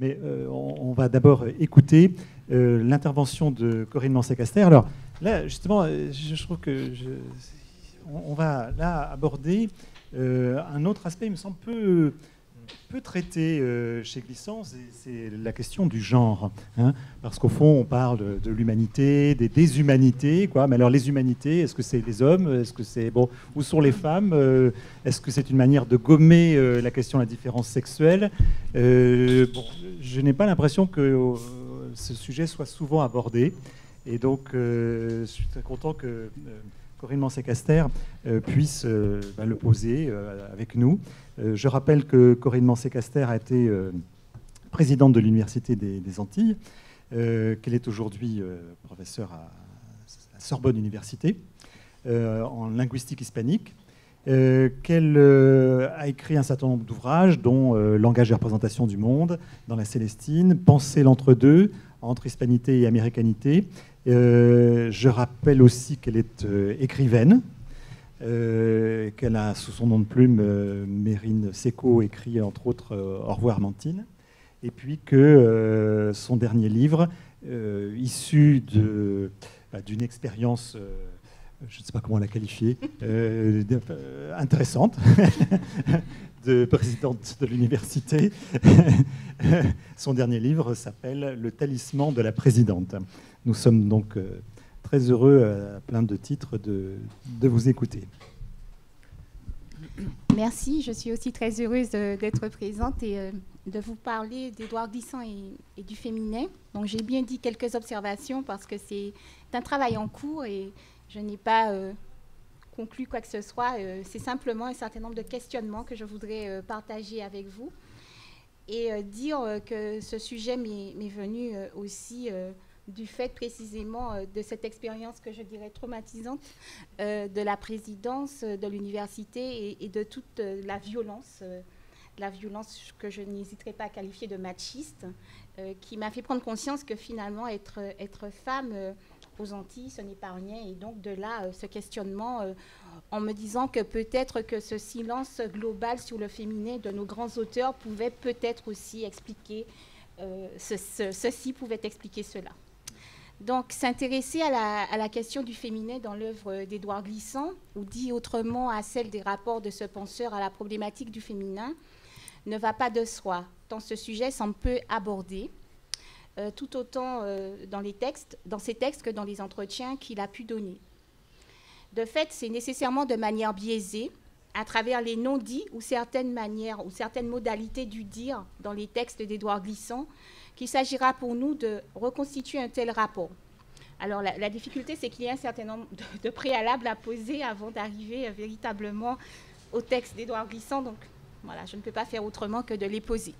Mais on va d'abord écouter l'intervention de Corinne Mancé-Caster. Alors là, justement, je trouve que on va là aborder un autre aspect, il me semble, peu traité chez Glissant, c'est la question du genre. Hein, parce qu'au fond, on parle de l'humanité, des déshumanités, quoi. Mais alors, les humanités, est-ce que c'est les hommes? Est-ce que c'est bon? Où sont les femmes? Est-ce que c'est une manière de gommer la question de la différence sexuelle? Bon, je n'ai pas l'impression que ce sujet soit souvent abordé. Et donc, je suis très content que Corinne Mancé-Caster puisse le poser avec nous. Je rappelle que Corinne Mancé-Caster a été présidente de l'Université des Antilles, qu'elle est aujourd'hui professeure à la Sorbonne Université en linguistique hispanique, qu'elle a écrit un certain nombre d'ouvrages, dont Langage et représentation du monde, dans la Célestine, Penser l'entre-deux, entre hispanité et américanité. Je rappelle aussi qu'elle est écrivaine, qu'elle a sous son nom de plume Mérine Seco écrit entre autres Au revoir Mantine, et puis que son dernier livre, issu d'une expérience, je ne sais pas comment la qualifier, intéressante, de présidente de l'université, son dernier livre s'appelle Le talisman de la présidente. Nous sommes donc très heureux, à plein de titres, de vous écouter. Merci, je suis aussi très heureuse d'être présente et de vous parler d'Édouard Glissant et du féminin. Donc j'ai bien dit quelques observations parce que c'est un travail en cours et je n'ai pas conclu quoi que ce soit. C'est simplement un certain nombre de questionnements que je voudrais partager avec vous et dire que ce sujet m'est venu aussi du fait précisément de cette expérience que je dirais traumatisante de la présidence de l'université et de toute la violence que je n'hésiterai pas à qualifier de machiste, qui m'a fait prendre conscience que finalement être femme aux Antilles, ce n'est pas rien. Et donc de là, ce questionnement en me disant que peut-être que ce silence global sur le féminin de nos grands auteurs pouvait peut-être aussi expliquer ceci, pouvait expliquer cela. Donc, s'intéresser à la question du féminin dans l'œuvre d'Édouard Glissant, ou dit autrement à celle des rapports de ce penseur à la problématique du féminin, ne va pas de soi, tant ce sujet semble peu abordé, tout autant dans ses textes que dans les entretiens qu'il a pu donner. De fait, c'est nécessairement de manière biaisée, à travers les non-dits ou certaines manières ou certaines modalités du dire dans les textes d'Édouard Glissant, qu'il s'agira pour nous de reconstituer un tel rapport. Alors, la difficulté, c'est qu'il y a un certain nombre de préalables à poser avant d'arriver véritablement au texte d'Édouard Glissant. Donc, voilà, je ne peux pas faire autrement que de les poser.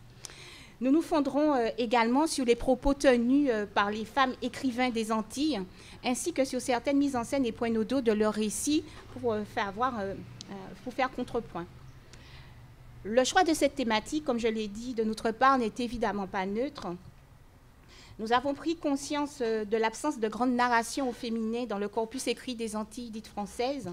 Nous nous fonderons également sur les propos tenus par les femmes écrivains des Antilles, ainsi que sur certaines mises en scène et points nodaux de leurs récits pour faire contrepoint. Le choix de cette thématique, comme je l'ai dit, de notre part, n'est évidemment pas neutre. Nous avons pris conscience de l'absence de grande narration au féminin dans le corpus écrit des Antilles dites françaises.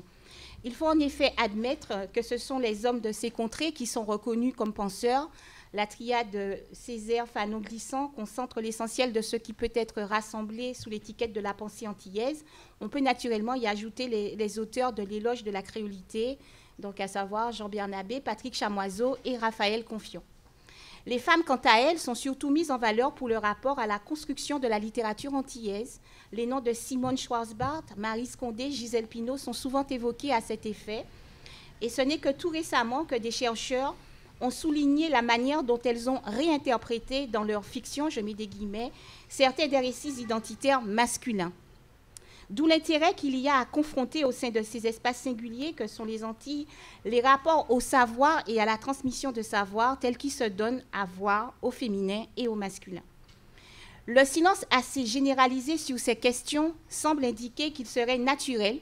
Il faut en effet admettre que ce sont les hommes de ces contrées qui sont reconnus comme penseurs. La triade Césaire, Fanon, Glissant concentre l'essentiel de ce qui peut être rassemblé sous l'étiquette de la pensée antillaise. On peut naturellement y ajouter les auteurs de l'éloge de la créolité, donc à savoir Jean Bernabé, Patrick Chamoiseau et Raphaël Confion. Les femmes, quant à elles, sont surtout mises en valeur pour leur rapport à la construction de la littérature antillaise. Les noms de Simone Schwarzbart, Marie Scondé, Gisèle Pinault sont souvent évoqués à cet effet. Et ce n'est que tout récemment que des chercheurs ont souligné la manière dont elles ont réinterprété dans leur fiction, je mets des guillemets, certains des récits identitaires masculins. D'où l'intérêt qu'il y a à confronter au sein de ces espaces singuliers que sont les Antilles les rapports au savoir et à la transmission de savoir tels qu'ils se donnent à voir au féminin et au masculin. Le silence assez généralisé sur ces questions semble indiquer qu'il serait naturel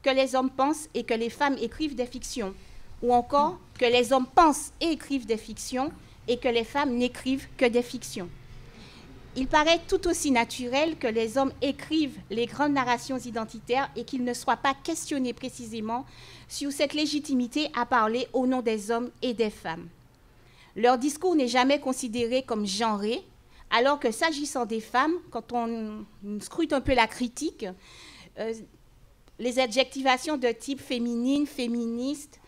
que les hommes pensent et que les femmes écrivent des fictions, ou encore que les hommes pensent et écrivent des fictions et que les femmes n'écrivent que des fictions. Il paraît tout aussi naturel que les hommes écrivent les grandes narrations identitaires et qu'ils ne soient pas questionnés précisément sur cette légitimité à parler au nom des hommes et des femmes. Leur discours n'est jamais considéré comme genré, alors que s'agissant des femmes, quand on scrute un peu la critique, les adjectivations de type féminine, féministe,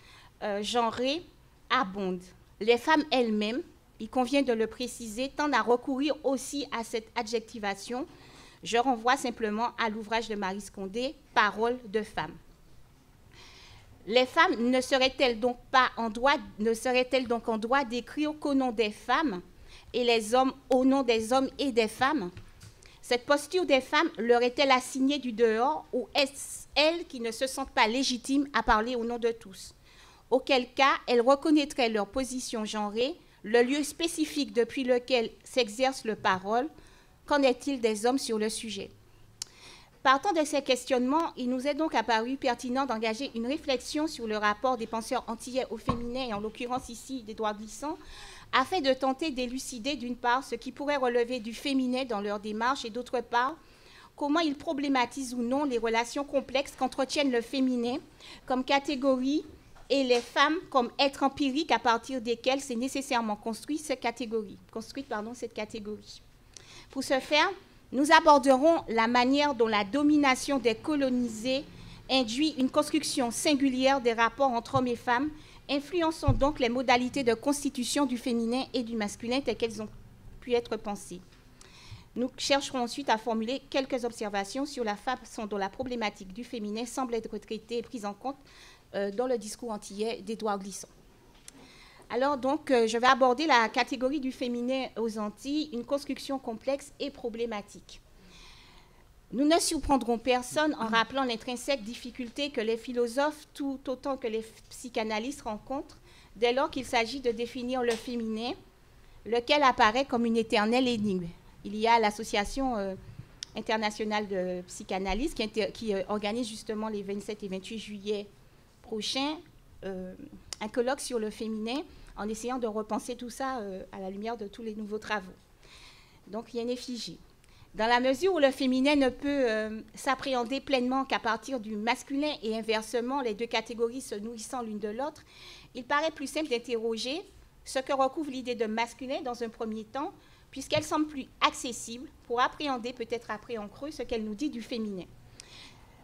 genrée abondent. Les femmes elles-mêmes, il convient de le préciser, tendent à recourir aussi à cette adjectivation. Je renvoie simplement à l'ouvrage de Maryse Condé, Paroles de femmes. Les femmes ne seraient-elles donc en droit d'écrire qu'au nom des femmes et les hommes au nom des hommes et des femmes? Cette posture des femmes leur est-elle assignée du dehors ou est-ce elles qui ne se sentent pas légitimes à parler au nom de tous? Auquel cas, elles reconnaîtraient leur position genrée, le lieu spécifique depuis lequel s'exerce le parole. Qu'en est-il des hommes sur le sujet? Partant de ces questionnements, il nous est donc apparu pertinent d'engager une réflexion sur le rapport des penseurs antillais au féminin, et en l'occurrence ici d'Édouard Glissant, afin de tenter d'élucider d'une part ce qui pourrait relever du féminin dans leur démarche et d'autre part comment ils problématisent ou non les relations complexes qu'entretiennent le féminin comme catégorie et les femmes comme êtres empiriques à partir desquels s'est nécessairement construite cette catégorie. Pour ce faire, nous aborderons la manière dont la domination des colonisés induit une construction singulière des rapports entre hommes et femmes, influençant donc les modalités de constitution du féminin et du masculin telles qu'elles ont pu être pensées. Nous chercherons ensuite à formuler quelques observations sur la façon dont la problématique du féminin semble être traitée et prise en compte dans le discours antillais d'Édouard Glissant. Alors donc, je vais aborder la catégorie du féminin aux Antilles, une construction complexe et problématique. Nous ne surprendrons personne en rappelant l'intrinsèque difficulté que les philosophes, tout autant que les psychanalystes, rencontrent dès lors qu'il s'agit de définir le féminin, lequel apparaît comme une éternelle énigme. Il y a l'Association internationale de psychanalyse qui organise justement les 27 et 28 juillet prochains un colloque sur le féminin en essayant de repenser tout ça à la lumière de tous les nouveaux travaux. Donc rien n'est figé. Dans la mesure où le féminin ne peut s'appréhender pleinement qu'à partir du masculin et inversement, les deux catégories se nourrissant l'une de l'autre, il paraît plus simple d'interroger ce que recouvre l'idée de masculin dans un premier temps, puisqu'elle semble plus accessible pour appréhender peut-être après en creux ce qu'elle nous dit du féminin.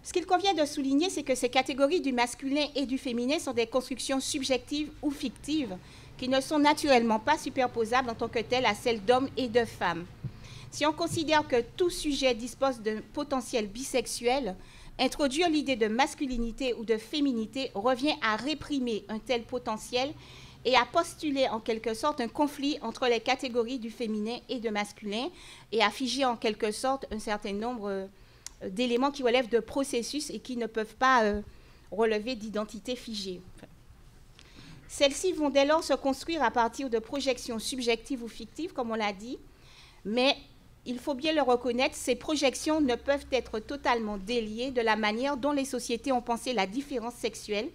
Ce qu'il convient de souligner, c'est que ces catégories du masculin et du féminin sont des constructions subjectives ou fictives qui ne sont naturellement pas superposables en tant que telles à celles d'hommes et de femmes. Si on considère que tout sujet dispose d'un potentiel bisexuel, introduire l'idée de masculinité ou de féminité revient à réprimer un tel potentiel et à postuler en quelque sorte un conflit entre les catégories du féminin et du masculin et à figer en quelque sorte un certain nombre d'éléments qui relèvent de processus et qui ne peuvent pas relever d'identité figée. Celles-ci vont dès lors se construire à partir de projections subjectives ou fictives, comme on l'a dit, mais il faut bien le reconnaître, ces projections ne peuvent être totalement déliées de la manière dont les sociétés ont pensé la différence sexuelle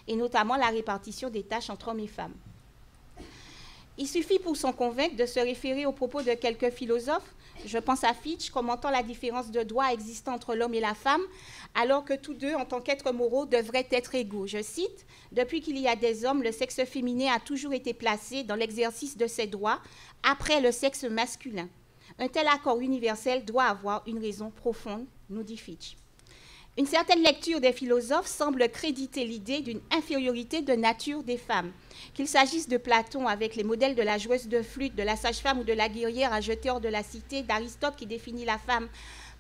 et notamment la répartition des tâches entre hommes et femmes. Il suffit pour s'en convaincre de se référer aux propos de quelques philosophes. Je pense à Fichte commentant la différence de droit existant entre l'homme et la femme, alors que tous deux, en tant qu'êtres moraux, devraient être égaux. Je cite, « Depuis qu'il y a des hommes, le sexe féminin a toujours été placé dans l'exercice de ses droits après le sexe masculin. Un tel accord universel doit avoir une raison profonde, nous dit Fichte. » Une certaine lecture des philosophes semble créditer l'idée d'une infériorité de nature des femmes. Qu'il s'agisse de Platon avec les modèles de la joueuse de flûte, de la sage-femme ou de la guerrière à jeter hors de la cité, d'Aristote qui définit la femme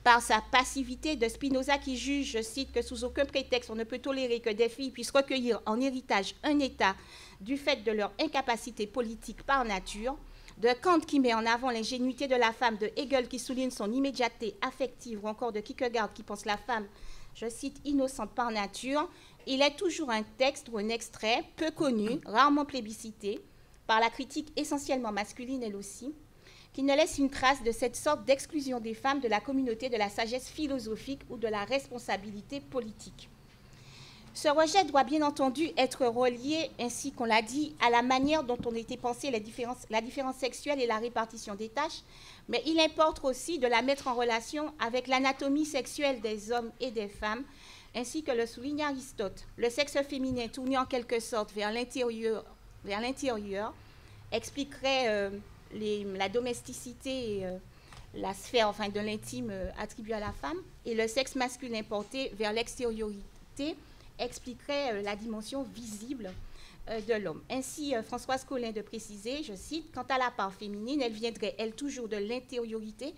par sa passivité, de Spinoza qui juge, je cite, que sous aucun prétexte on ne peut tolérer que des filles puissent recueillir en héritage un état du fait de leur incapacité politique par nature, de Kant qui met en avant l'ingénuité de la femme, de Hegel qui souligne son immédiateté affective ou encore de Kierkegaard qui pense la femme, je cite, innocente par nature, il est toujours un texte ou un extrait peu connu, rarement plébiscité, par la critique essentiellement masculine elle aussi, qui ne laisse une trace de cette sorte d'exclusion des femmes de la communauté de la sagesse philosophique ou de la responsabilité politique. Ce rejet doit bien entendu être relié, ainsi qu'on l'a dit, à la manière dont ont été pensées la différence sexuelle et la répartition des tâches, mais il importe aussi de la mettre en relation avec l'anatomie sexuelle des hommes et des femmes, ainsi que le souligne Aristote. Le sexe féminin tourné en quelque sorte vers l'intérieur expliquerait la domesticité et la sphère de l'intime attribuée à la femme, et le sexe masculin porté vers l'extériorité expliquerait la dimension visible de l'homme. Ainsi, Françoise Colin de préciser, je cite, « Quant à la part féminine, elle viendrait, elle, toujours de l'intériorité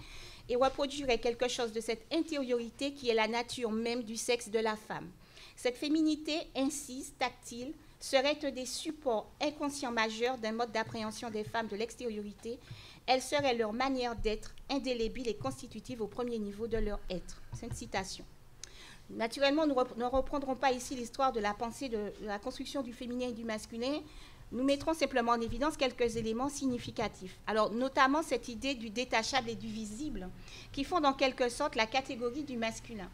et reproduirait quelque chose de cette intériorité qui est la nature même du sexe de la femme. Cette féminité incise, tactile, serait un des supports inconscients majeurs d'un mode d'appréhension des femmes de l'extériorité. Elle serait leur manière d'être indélébile et constitutive au premier niveau de leur être. » C'est une citation. Naturellement, nous ne reprendrons pas ici l'histoire de la pensée de la construction du féminin et du masculin. Nous mettrons simplement en évidence quelques éléments significatifs. Alors, notamment cette idée du détachable et du visible, qui font en quelque sorte la catégorie du masculin.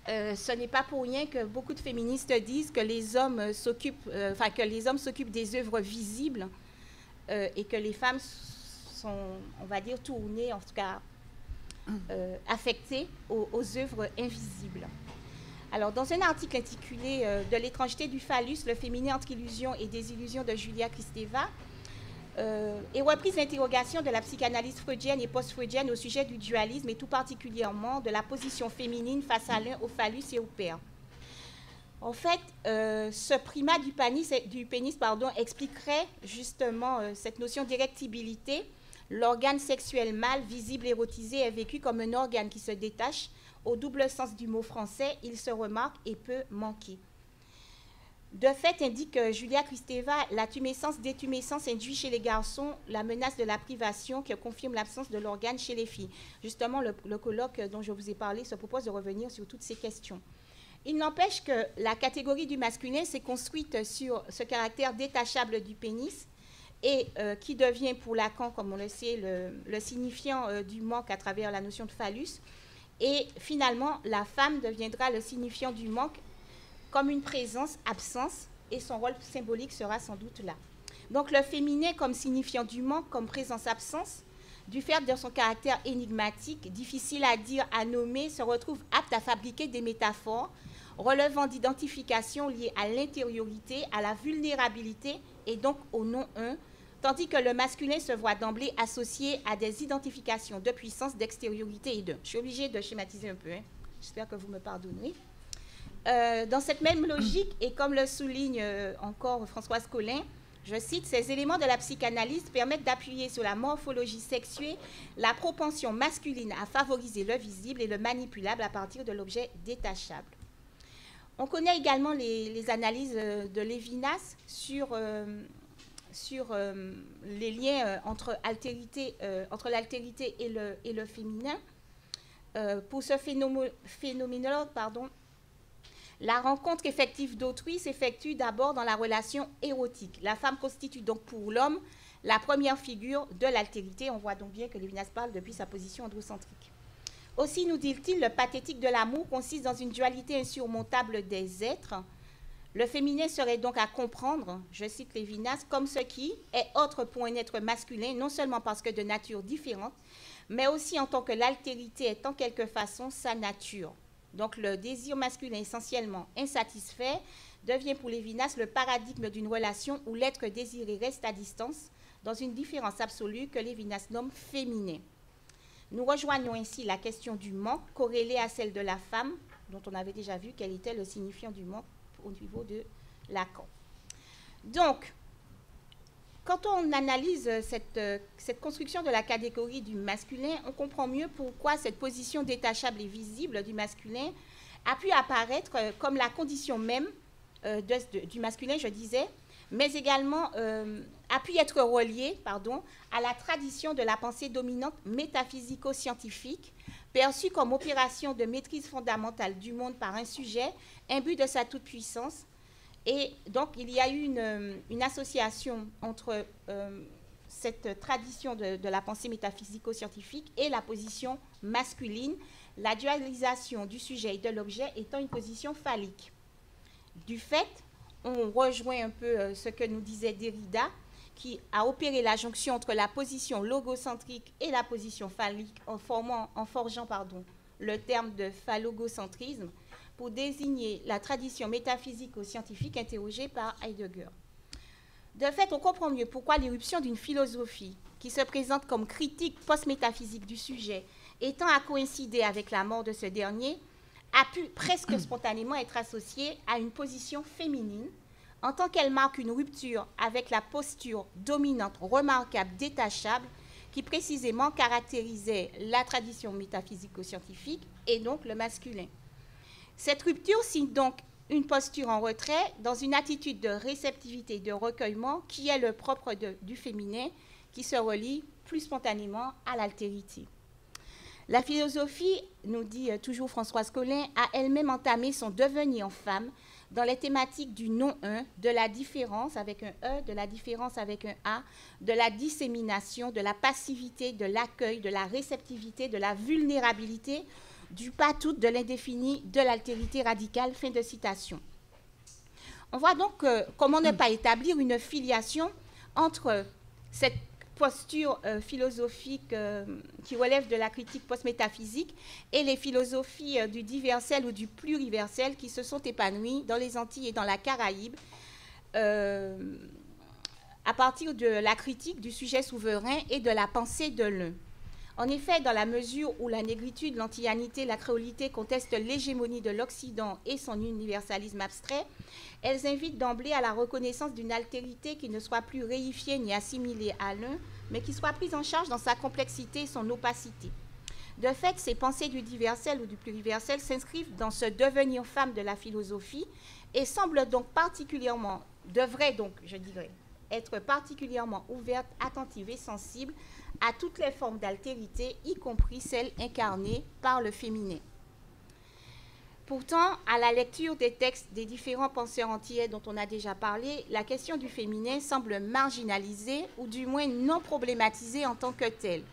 Ce n'est pas pour rien que beaucoup de féministes disent que les hommes s'occupent des œuvres visibles et que les femmes sont, on va dire, tournées, en tout cas, affectées aux œuvres invisibles. Alors, dans un article intitulé « De l'étrangeté du phallus, le féminin entre illusion et désillusion » de Julia Kristeva, est reprise l'interrogation de la psychanalyse freudienne et post-freudienne au sujet du dualisme et tout particulièrement de la position féminine face à l'un, au phallus et au père. En fait, ce primat du pénis expliquerait justement cette notion d'érectibilité. L'organe sexuel mâle, visible, érotisé, est vécu comme un organe qui se détache. Au double sens du mot français, il se remarque et peut manquer. De fait, indique Julia Kristeva, la tumescence-détumescence induit chez les garçons la menace de la privation qui confirme l'absence de l'organe chez les filles. Justement, le colloque dont je vous ai parlé se propose de revenir sur toutes ces questions. Il n'empêche que la catégorie du masculin s'est construite sur ce caractère détachable du pénis et qui devient pour Lacan, comme on le sait, le signifiant du manque à travers la notion de phallus. Et finalement, la femme deviendra le signifiant du manque comme une présence, absence, et son rôle symbolique sera sans doute là. Donc le féminin comme signifiant du manque, comme présence, absence, du fait de son caractère énigmatique, difficile à dire, à nommer, se retrouve apte à fabriquer des métaphores relevant d'identifications liées à l'intériorité, à la vulnérabilité et donc au non-un, tandis que le masculin se voit d'emblée associé à des identifications de puissance, d'extériorité et de. Je suis obligée de schématiser un peu, hein. J'espère que vous me pardonnerez. Dans cette même logique, et comme le souligne encore Françoise Colin, je cite, « Ces éléments de la psychanalyse permettent d'appuyer sur la morphologie sexuée la propension masculine à favoriser le visible et le manipulable à partir de l'objet détachable. » On connaît également les analyses de Lévinas sur les liens entre l'altérité et le féminin. Pour ce phénoménologue, la rencontre effective d'autrui s'effectue d'abord dans la relation érotique. La femme constitue donc pour l'homme la première figure de l'altérité. On voit donc bien que Lévinas parle depuis sa position androcentrique. Aussi, nous dit-il, le pathétique de l'amour consiste dans une dualité insurmontable des êtres. Le féminin serait donc à comprendre, je cite Lévinas, comme ce qui est autre pour un être masculin, non seulement parce que de nature différente, mais aussi en tant que l'altérité est en quelque façon sa nature. Donc le désir masculin essentiellement insatisfait devient pour Lévinas le paradigme d'une relation où l'être désiré reste à distance, dans une différence absolue que Lévinas nomme féminin. Nous rejoignons ainsi la question du manque, corrélée à celle de la femme, dont on avait déjà vu qu'elle était le signifiant du manque au niveau de Lacan. Donc, quand on analyse cette construction de la catégorie du masculin, on comprend mieux pourquoi cette position détachable et visible du masculin a pu apparaître comme la condition même du masculin, je disais, mais également a pu être reliée à la tradition de la pensée dominante métaphysico-scientifique, perçue comme opération de maîtrise fondamentale du monde par un sujet imbu de sa toute-puissance. Et donc, il y a eu une association entre cette tradition de la pensée métaphysico-scientifique et la position masculine, la dualisation du sujet et de l'objet étant une position phallique. Du fait, on rejoint un peu ce que nous disait Derrida, qui a opéré la jonction entre la position logocentrique et la position phallique en forgeant le terme de phallogocentrisme, pour désigner la tradition métaphysico-scientifique interrogée par Heidegger. De fait, on comprend mieux pourquoi l'éruption d'une philosophie qui se présente comme critique post-métaphysique du sujet, étant à coïncider avec la mort de ce dernier, a pu presque spontanément être associée à une position féminine, en tant qu'elle marque une rupture avec la posture dominante, remarquable, détachable, qui précisément caractérisait la tradition métaphysico-scientifique et donc le masculin. Cette rupture signe donc une posture en retrait dans une attitude de réceptivité et de recueillement qui est le propre du féminin, qui se relie plus spontanément à l'altérité. La philosophie, nous dit toujours Françoise Collin, a elle-même entamé son devenir en femme dans les thématiques du non-un, de la différence avec un E, de la différence avec un A, de la dissémination, de la passivité, de l'accueil, de la réceptivité, de la vulnérabilité, du pas tout, de l'indéfini, de l'altérité radicale. Fin de citation. On voit donc comment ne pas établir une filiation entre cette posture philosophique qui relève de la critique post-métaphysique et les philosophies du diversel ou du pluriversel qui se sont épanouies dans les Antilles et dans la Caraïbe à partir de la critique du sujet souverain et de la pensée de l'un. En effet, dans la mesure où la négritude, l'antillanité, la créolité contestent l'hégémonie de l'Occident et son universalisme abstrait, elles invitent d'emblée à la reconnaissance d'une altérité qui ne soit plus réifiée ni assimilée à l'un, mais qui soit prise en charge dans sa complexité et son opacité. De fait, ces pensées du diversel ou du pluriversel s'inscrivent dans ce devenir femme de la philosophie et semblent donc particulièrement, devraient donc, je dirais, être particulièrement ouvertes, attentives et sensibles à toutes les formes d'altérité, y compris celles incarnées par le féminin. Pourtant, à la lecture des textes des différents penseurs antillais dont on a déjà parlé, la question du féminin semble marginalisée ou du moins non problématisée en tant que telle.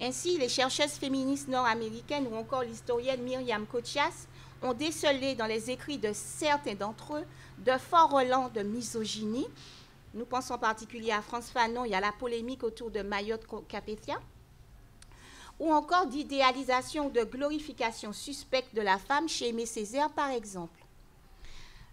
Ainsi, les chercheuses féministes nord-américaines ou encore l'historienne Myriam Kochias ont décelé dans les écrits de certains d'entre eux de forts relents de misogynie. Nous pensons en particulier à Frantz Fanon et à la polémique autour de Mayotte-Capétia, ou encore d'idéalisation ou de glorification suspecte de la femme chez Aimé Césaire, par exemple.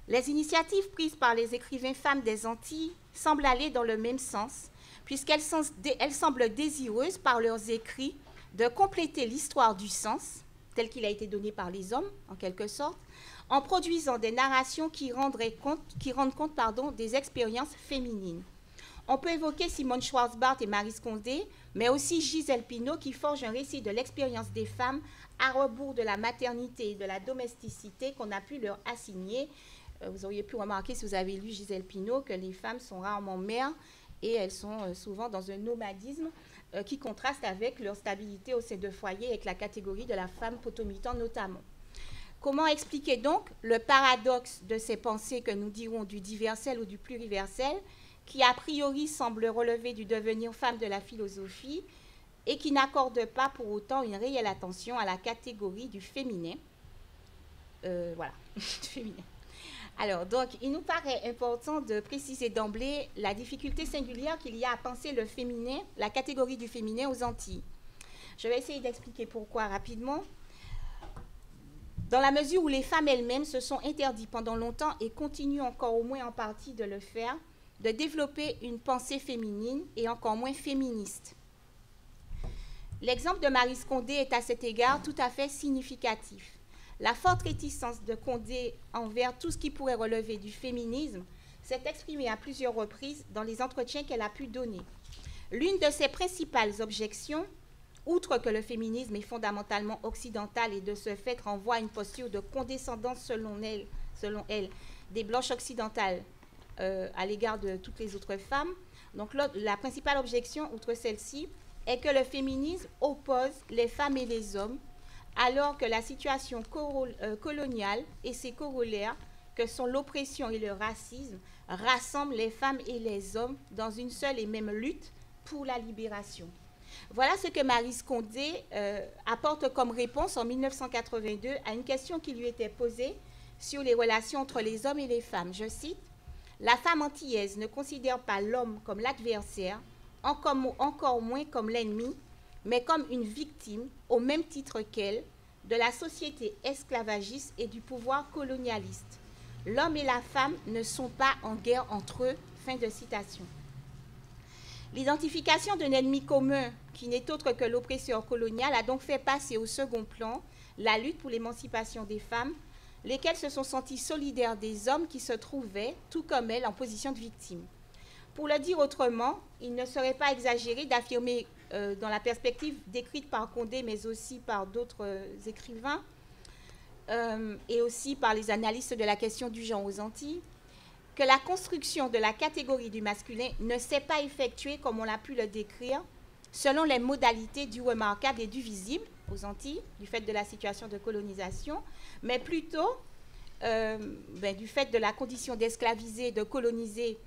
Les initiatives prises par les écrivains femmes des Antilles semblent aller dans le même sens, puisqu'elles semblent désireuses, par leurs écrits, de compléter l'histoire du sens, tel qu'il a été donné par les hommes, en quelque sorte, en produisant des narrations qui rendent compte des expériences féminines. On peut évoquer Simone Schwarzbart et Maryse Condé, mais aussi Gisèle Pineau qui forge un récit de l'expérience des femmes à rebours de la maternité et de la domesticité qu'on a pu leur assigner. Vous auriez pu remarquer, si vous avez lu Gisèle Pineau, que les femmes sont rarement mères et elles sont souvent dans un nomadisme qui contraste avec leur stabilité au sein de foyer, avec la catégorie de la femme potomitan notamment. Comment expliquer donc le paradoxe de ces pensées que nous dirons du diversel ou du pluriversel, qui a priori semble relever du devenir femme de la philosophie et qui n'accorde pas pour autant une réelle attention à la catégorie du féminin. Voilà, du féminin. Alors, donc, il nous paraît important de préciser d'emblée la difficulté singulière qu'il y a à penser le féminin, la catégorie du féminin aux Antilles. Je vais essayer d'expliquer pourquoi rapidement. Dans la mesure où les femmes elles-mêmes se sont interdites pendant longtemps et continuent encore au moins en partie de le faire, de développer une pensée féminine et encore moins féministe. L'exemple de Maryse Condé est à cet égard tout à fait significatif. La forte réticence de Condé envers tout ce qui pourrait relever du féminisme s'est exprimée à plusieurs reprises dans les entretiens qu'elle a pu donner. L'une de ses principales objections, outre que le féminisme est fondamentalement occidental et de ce fait renvoie à une posture de condescendance selon elle des blanches occidentales à l'égard de toutes les autres femmes. Donc la principale objection, outre celle-ci, est que le féminisme oppose les femmes et les hommes, alors que la situation coloniale et ses corollaires, que sont l'oppression et le racisme, rassemblent les femmes et les hommes dans une seule et même lutte pour la libération. Voilà ce que Maryse Condé apporte comme réponse en 1982 à une question qui lui était posée sur les relations entre les hommes et les femmes. Je cite, « La femme antillaise ne considère pas l'homme comme l'adversaire, encore moins comme l'ennemi, mais comme une victime, au même titre qu'elle, de la société esclavagiste et du pouvoir colonialiste. L'homme et la femme ne sont pas en guerre entre eux. » Fin de citation. L'identification d'un ennemi commun qui n'est autre que l'oppresseur colonial a donc fait passer au second plan la lutte pour l'émancipation des femmes, lesquelles se sont senties solidaires des hommes qui se trouvaient, tout comme elles, en position de victime. Pour le dire autrement, il ne serait pas exagéré d'affirmer, dans la perspective décrite par Condé, mais aussi par d'autres écrivains, et aussi par les analystes de la question du genre aux Antilles, que la construction de la catégorie du masculin ne s'est pas effectuée, comme on l'a pu le décrire, selon les modalités du remarquable et du visible aux Antilles, du fait de la situation de colonisation, mais plutôt du fait de la condition d'esclaviser, de coloniser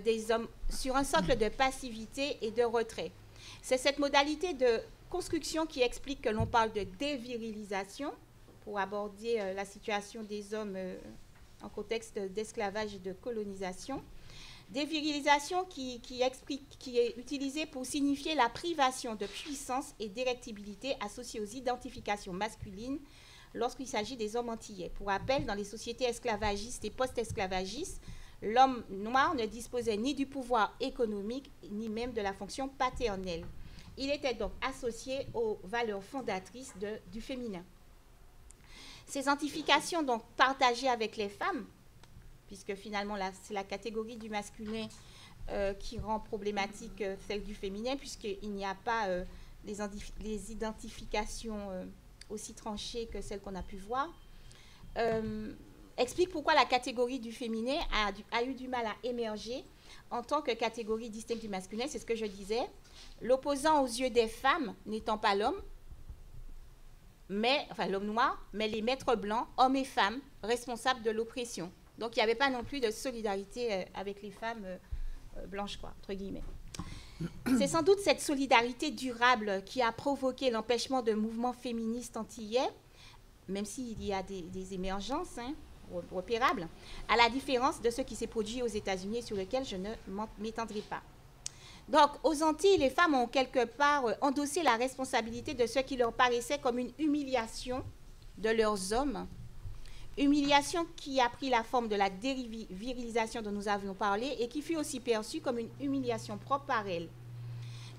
des hommes sur un socle de passivité et de retrait. C'est cette modalité de construction qui explique que l'on parle de dévirilisation pour aborder la situation des hommes en contexte d'esclavage et de colonisation. Dévirilisation qui est utilisée pour signifier la privation de puissance et d'érectibilité associée aux identifications masculines lorsqu'il s'agit des hommes antillais. Pour rappel, dans les sociétés esclavagistes et post-esclavagistes, l'homme noir ne disposait ni du pouvoir économique, ni même de la fonction paternelle. Il était donc associé aux valeurs fondatrices du féminin. Ces identifications donc partagées avec les femmes, puisque finalement c'est la catégorie du masculin qui rend problématique celle du féminin, puisqu'il n'y a pas les identifications aussi tranchées que celles qu'on a pu voir, explique pourquoi la catégorie du féminin a eu du mal à émerger en tant que catégorie distincte du masculin. C'est ce que je disais, l'opposant aux yeux des femmes n'étant pas l'homme, l'homme noir, mais les maîtres blancs, hommes et femmes, responsables de l'oppression. Donc, il n'y avait pas non plus de solidarité avec les femmes blanches, quoi, entre guillemets. C'est sans doute cette solidarité durable qui a provoqué l'empêchement de mouvements féministes antillais, même s'il y a des émergences repérables, à la différence de ce qui s'est produit aux États-Unis, sur lequel je ne m'étendrai pas. Donc, aux Antilles, les femmes ont quelque part endossé la responsabilité de ce qui leur paraissait comme une humiliation de leurs hommes, humiliation qui a pris la forme de la dévirilisation dont nous avions parlé et qui fut aussi perçue comme une humiliation propre par elles.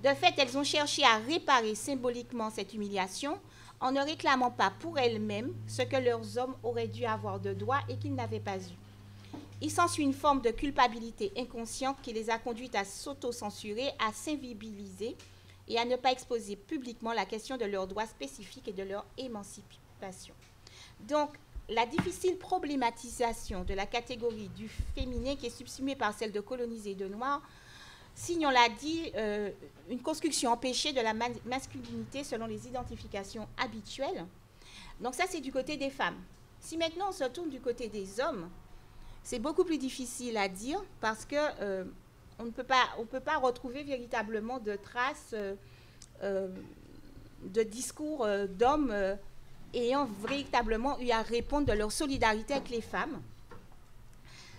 De fait, elles ont cherché à réparer symboliquement cette humiliation en ne réclamant pas pour elles-mêmes ce que leurs hommes auraient dû avoir de droit et qu'ils n'avaient pas eu. Il s'ensuit une forme de culpabilité inconsciente qui les a conduites à s'auto-censurer, à s'invisibiliser et à ne pas exposer publiquement la question de leurs droits spécifiques et de leur émancipation. Donc, la difficile problématisation de la catégorie du féminin qui est subsumée par celle de colonisés et de noirs signe, on l'a dit, une construction empêchée de la masculinité selon les identifications habituelles. Donc ça, c'est du côté des femmes. Si maintenant on se tourne du côté des hommes, c'est beaucoup plus difficile à dire parce que on ne peut pas retrouver véritablement de traces de discours d'hommes ayant véritablement eu à répondre de leur solidarité avec les femmes.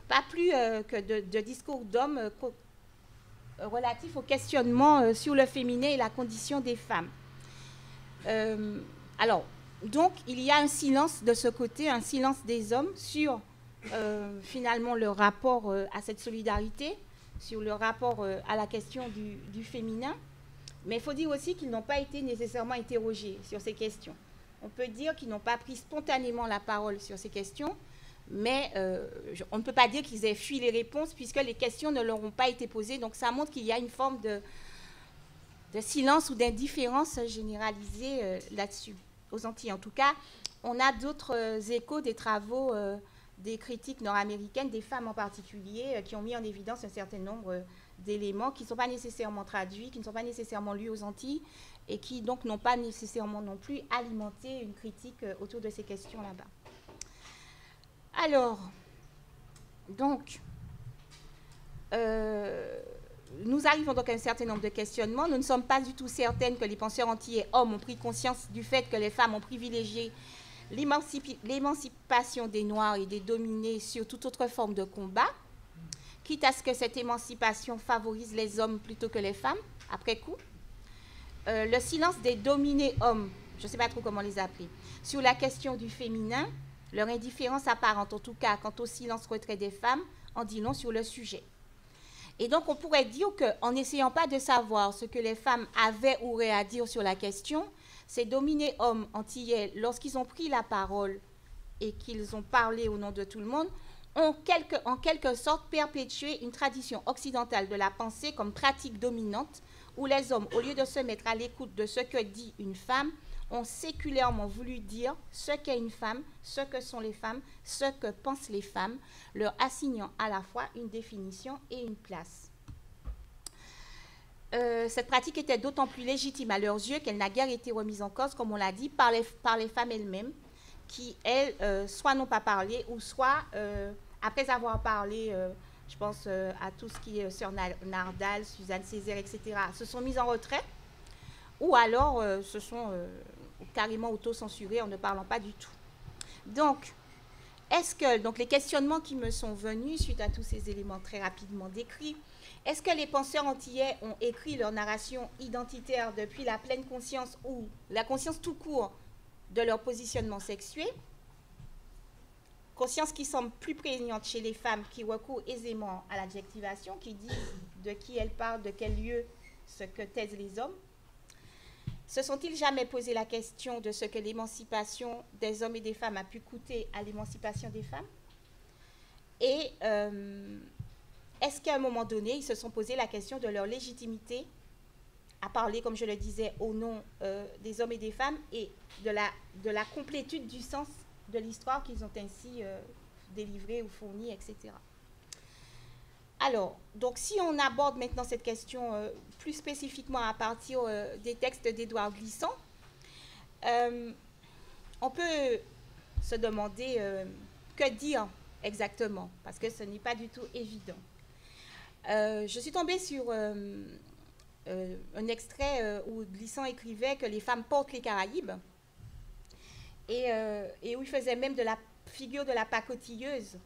Pas plus que de discours d'hommes relatifs au questionnement sur le féminin et la condition des femmes. Alors, donc, il y a un silence de ce côté, un silence des hommes sur finalement le rapport à cette solidarité, sur le rapport à la question du féminin. Mais il faut dire aussi qu'ils n'ont pas été nécessairement interrogés sur ces questions. On peut dire qu'ils n'ont pas pris spontanément la parole sur ces questions, mais on ne peut pas dire qu'ils aient fui les réponses puisque les questions ne leur ont pas été posées. Donc ça montre qu'il y a une forme de silence ou d'indifférence généralisée là-dessus. Aux Antilles, en tout cas, on a d'autres échos des travaux des critiques nord-américaines, des femmes en particulier, qui ont mis en évidence un certain nombre d'éléments qui ne sont pas nécessairement traduits, qui ne sont pas nécessairement lus aux Antilles, et qui donc n'ont pas nécessairement non plus alimenté une critique autour de ces questions là-bas. Alors, donc, nous arrivons donc à un certain nombre de questionnements. Nous ne sommes pas du tout certaines que les penseurs antillais hommes ont pris conscience du fait que les femmes ont privilégié l'émancipation des Noirs et des dominés sur toute autre forme de combat, quitte à ce que cette émancipation favorise les hommes plutôt que les femmes, après coup. Le silence des dominés hommes, je ne sais pas trop comment les appeler, sur la question du féminin, leur indifférence apparente, en tout cas quant au silence retrait des femmes, en dit long sur le sujet. Et donc, on pourrait dire qu'en n'essayant pas de savoir ce que les femmes avaient ou auraient à dire sur la question, ces dominés hommes antillais, lorsqu'ils ont pris la parole et qu'ils ont parlé au nom de tout le monde, ont en quelque sorte perpétué une tradition occidentale de la pensée comme pratique dominante, où les hommes, au lieu de se mettre à l'écoute de ce que dit une femme, ont séculairement voulu dire ce qu'est une femme, ce que sont les femmes, ce que pensent les femmes, leur assignant à la fois une définition et une place. Cette pratique était d'autant plus légitime à leurs yeux qu'elle n'a guère été remise en cause, comme on l'a dit, par les femmes elles-mêmes, qui, elles, soit n'ont pas parlé, ou soit, après avoir parlé, je pense à tout ce qui est Sœur Nardal, Suzanne Césaire, etc., se sont mises en retrait, ou alors se sont carrément auto-censurées en ne parlant pas du tout. Donc, donc les questionnements qui me sont venus suite à tous ces éléments très rapidement décrits, est-ce que les penseurs antillais ont écrit leur narration identitaire depuis la pleine conscience ou la conscience tout court de leur positionnement sexué, conscience qui semble plus prégnante chez les femmes qui recourent aisément à l'adjectivation, qui disent de qui elles parlent, de quel lieu, ce que taisent les hommes? Se sont-ils jamais posé la question de ce que l'émancipation des hommes et des femmes a pu coûter à l'émancipation des femmes? Et est-ce qu'à un moment donné, ils se sont posé la question de leur légitimité à parler, comme je le disais, au nom des hommes et des femmes et de la complétude du sens de l'histoire qu'ils ont ainsi délivrée ou fournie, etc. Alors, donc si on aborde maintenant cette question plus spécifiquement à partir des textes d'Édouard Glissant, on peut se demander que dire exactement, parce que ce n'est pas du tout évident. Je suis tombée sur un extrait où Glissant écrivait que les femmes portent les Caraïbes et où il faisait même de la figure de la pacotilleuse,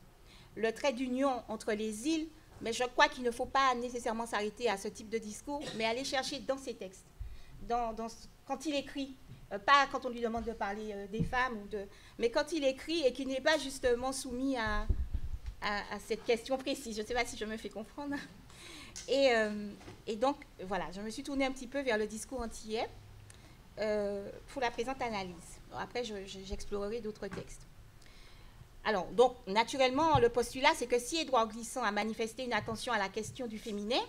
le trait d'union entre les îles. Mais je crois qu'il ne faut pas nécessairement s'arrêter à ce type de discours, mais aller chercher dans ses textes, quand il écrit, pas quand on lui demande de parler des femmes, mais quand il écrit et qu'il n'est pas justement soumis à cette question précise. Je ne sais pas si je me fais comprendre. Et donc, voilà, je me suis tournée un petit peu vers le discours antillais pour la présente analyse. Après, j'explorerai d'autres textes. Alors, donc, naturellement, le postulat, c'est que si Édouard Glissant a manifesté une attention à la question du féminin,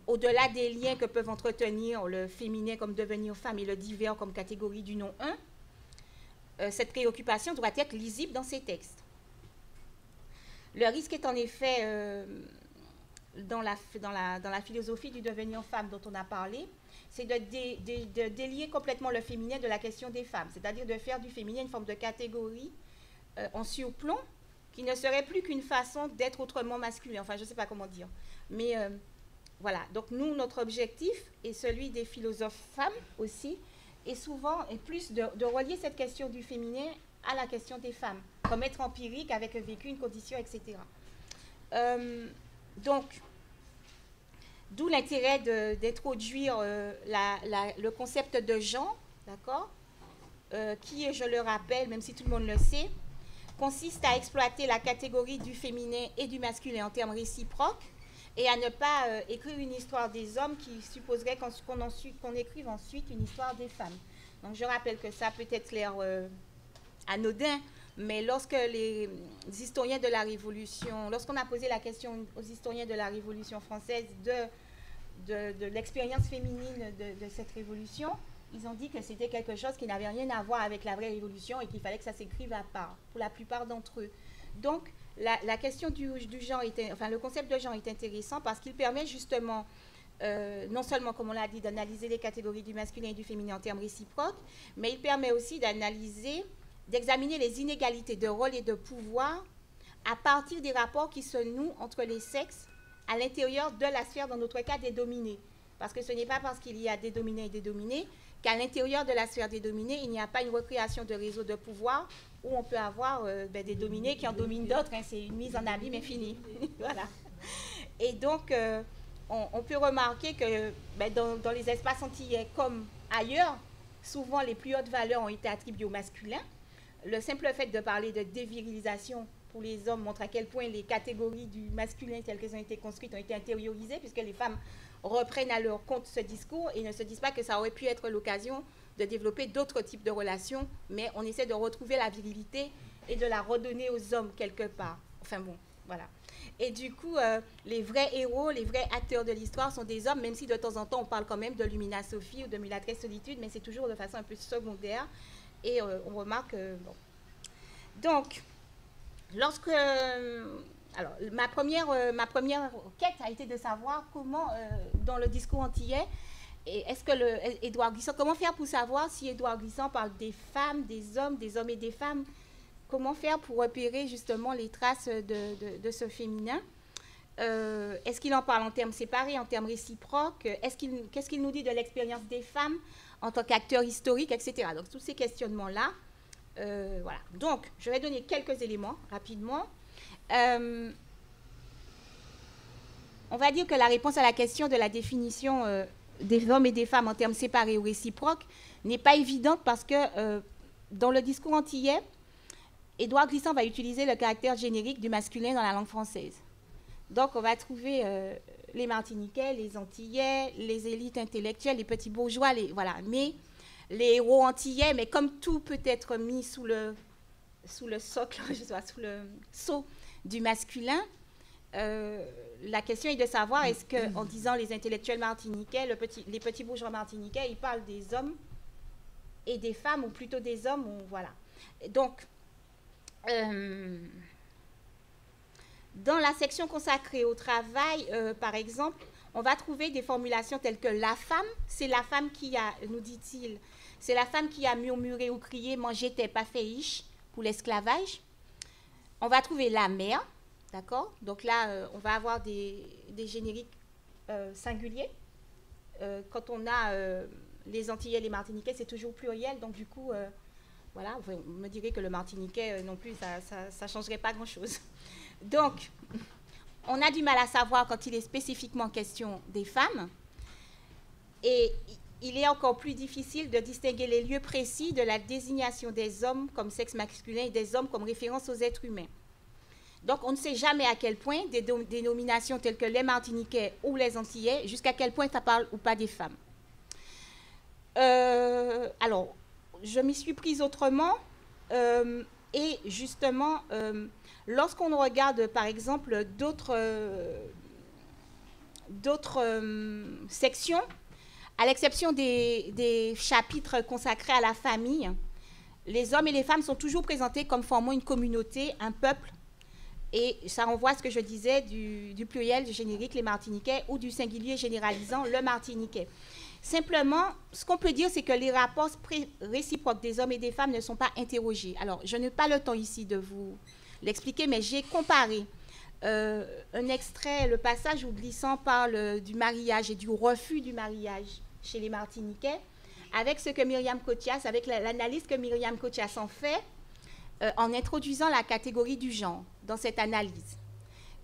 au-delà des liens que peuvent entretenir le féminin comme devenir femme et le divers comme catégorie du nom 1, cette préoccupation doit être lisible dans ses textes. Le risque est en effet, dans la philosophie du devenir femme dont on a parlé, c'est de délier complètement le féminin de la question des femmes, c'est-à-dire de faire du féminin une forme de catégorie en surplomb qui ne serait plus qu'une façon d'être autrement masculin. Enfin, je ne sais pas comment dire. Mais voilà. Donc, nous, notre objectif, et celui des philosophes femmes aussi, est souvent et plus de relier cette question du féminin à la question des femmes, comme être empirique avec un vécu, une condition, etc. Donc, d'où l'intérêt d'introduire le concept de genre, d'accord, qui, je le rappelle, même si tout le monde le sait, consiste à exploiter la catégorie du féminin et du masculin en termes réciproques et à ne pas écrire une histoire des hommes qui supposerait qu'on écrive ensuite une histoire des femmes. Donc, je rappelle que ça peut être l'air anodin, mais lorsque les historiens de la Révolution, lorsqu'on a posé la question aux historiens de la Révolution française de l'expérience féminine de cette révolution, ils ont dit que c'était quelque chose qui n'avait rien à voir avec la vraie révolution et qu'il fallait que ça s'écrive à part, pour la plupart d'entre eux. Donc, la question du genre, le concept de genre est intéressant parce qu'il permet justement, non seulement, comme on l'a dit, d'analyser les catégories du masculin et du féminin en termes réciproques, mais il permet aussi d'examiner les inégalités de rôle et de pouvoir à partir des rapports qui se nouent entre les sexes à l'intérieur de la sphère, dans notre cas, des dominés. Parce que ce n'est pas parce qu'il y a des dominés et des dominés qu'à l'intérieur de la sphère des dominés, il n'y a pas une recréation de réseaux de pouvoir où on peut avoir des dominés qui en dominent d'autres. Hein, c'est une mise en abîme infinie. Voilà. Et donc, on peut remarquer que dans les espaces antillais comme ailleurs, souvent les plus hautes valeurs ont été attribuées au masculin. Le simple fait de parler de dévirilisation pour les hommes montre à quel point les catégories du masculin telles qu'elles ont été construites ont été intériorisées, puisque les femmes reprennent à leur compte ce discours et ne se disent pas que ça aurait pu être l'occasion de développer d'autres types de relations, mais on essaie de retrouver la virilité et de la redonner aux hommes quelque part. Enfin bon, voilà. Et du coup, les vrais héros, les vrais acteurs de l'histoire sont des hommes, même si de temps en temps on parle quand même de Lumina Sophie ou de Mulatresse Solitude, mais c'est toujours de façon un peu secondaire. Et on remarque... bon. Donc, lorsque... alors, ma première quête a été de savoir comment, dans le discours antillais, est-ce que Édouard Glissant, comment faire pour savoir si Édouard Glissant parle des femmes, des hommes et des femmes? Comment faire pour repérer justement les traces de ce féminin? Est-ce qu'il en parle en termes séparés, en termes réciproques? Qu'est-ce qu'il nous dit de l'expérience des femmes en tant qu'acteurs historiques, etc. Donc, tous ces questionnements-là. Voilà. Donc, je vais donner quelques éléments rapidement. On va dire que la réponse à la question de la définition des hommes et des femmes en termes séparés ou réciproques n'est pas évidente parce que dans le discours antillais, Édouard Glissant va utiliser le caractère générique du masculin dans la langue française. Donc, on va trouver les Martiniquais, les Antillais, les élites intellectuelles, les petits bourgeois, voilà. Mais les héros antillais, mais comme tout peut être mis sous le socle, je sais pas, sous le sceau du masculin, la question est de savoir est-ce qu'en disant les intellectuels martiniquais, les petits bourgeois martiniquais, ils parlent des hommes et des femmes, ou plutôt des hommes, ou, voilà. Donc, dans la section consacrée au travail, par exemple, on va trouver des formulations telles que la femme, c'est la femme qui a, nous dit-il, c'est la femme qui a murmuré ou crié « manger t'es pas féiche » pour l'esclavage. On va trouver la mère, d'accord? Donc là, on va avoir des génériques singuliers. Quand on a les Antillais et les Martiniquais, c'est toujours pluriel, donc du coup... voilà, vous me direz que le Martiniquais non plus, ça ne changerait pas grand-chose. Donc, on a du mal à savoir quand il est spécifiquement question des femmes. Et il est encore plus difficile de distinguer les lieux précis de la désignation des hommes comme sexe masculin et des hommes comme référence aux êtres humains. Donc, on ne sait jamais à quel point des dénominations telles que les Martiniquais ou les Antillais, jusqu'à quel point ça parle ou pas des femmes. Alors, je m'y suis prise autrement et justement, lorsqu'on regarde par exemple d'autres sections, à l'exception des chapitres consacrés à la famille, les hommes et les femmes sont toujours présentés comme formant une communauté, un peuple, et ça renvoie à ce que je disais du pluriel du générique, les Martiniquais, ou du singulier généralisant, le Martiniquais. Simplement, ce qu'on peut dire, c'est que les rapports réciproques des hommes et des femmes ne sont pas interrogés. Alors, je n'ai pas le temps ici de vous l'expliquer, mais j'ai comparé un extrait, le passage où Glissant parle du mariage et du refus du mariage chez les Martiniquais, avec ce que Myriam Cothias, avec l'analyse que Myriam Cothias en fait, en introduisant la catégorie du genre dans cette analyse.